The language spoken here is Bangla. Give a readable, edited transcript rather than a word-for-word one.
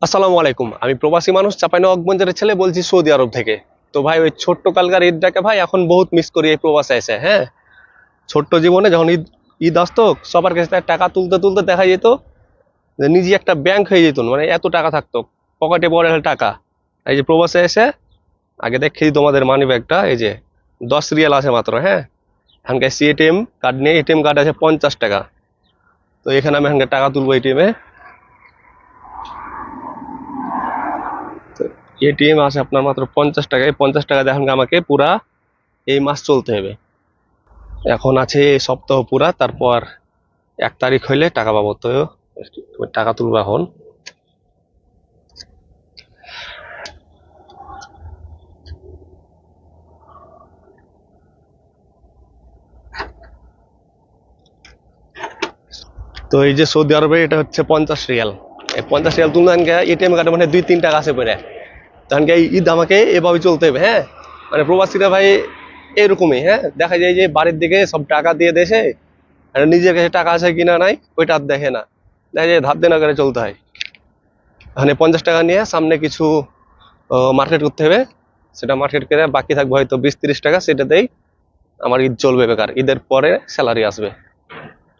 আসসালামু আলাইকুম। আমি প্রবাসী মানুষ, চাঁপাইনবাবগঞ্জের ছেলে, বলছি সৌদি আরব থেকে। তো ভাই, ওই ছোট্ট কালকার ঈদটাকে ভাই এখন বহুত মিস করি এই প্রবাসে এসে। হ্যাঁ, ছোট্ট জীবনে যখন ঈদ ঈদ আসতো, সবার কাছে টাকা তুলতে তুলতে দেখা যেত যে নিজে একটা ব্যাংক হয়ে যেত, মানে এত টাকা থাকতো পকেটে, পড়ে টাকা। এই যে প্রবাসে এসে আগে দেখেই তোমাদের মানি ব্যাগটা, এই যে 10 রিয়াল আছে মাত্র। হ্যাঁ, এখানকার এটিএম কার্ড নেই, এটিএম কার্ড আছে 50 টাকা। তো এখানে আমি এখানকার টাকা তুলবো এটিএমে। এটিএম আছে আপনার মাত্র 50 টাকা। এই 50 টাকা দিয়ে এখানকার আমাকে পুরা এই মাস চলতে হবে। এখন আছে এই সপ্তাহ পুরা, তারপর 1 তারিখ হইলে টাকা পাবো। তো টাকা তুলবো এখন। তো এই যে সৌদি আরবে এটা হচ্ছে 50 রিয়াল। এই 50 রিয়াল তুলনা এটিএম কার্ডে মানে 2-3 টাকা আছে পরে। তখন এই ঈদ আমাকে এভাবে চলতে হবে। হ্যাঁ, মানে প্রবাসীরা ভাই এরকমই। হ্যাঁ, দেখা যায় যে বাড়ির দিকে সব টাকা দিয়ে দেশে, আর নিজের কাছে টাকা আছে কিনা নাই ওইটা আর দেখে না, দেখা যায় ধার দেনা করে চলতে হয়। এখানে 50 টাকা নিয়ে সামনে কিছু মার্কেট করতে হবে। সেটা মার্কেট করে বাকি থাকবে হয়তো 20-30 টাকা, সেটাতেই আমার ঈদ চলবে বেকার। ঈদের পরে স্যালারি আসবে।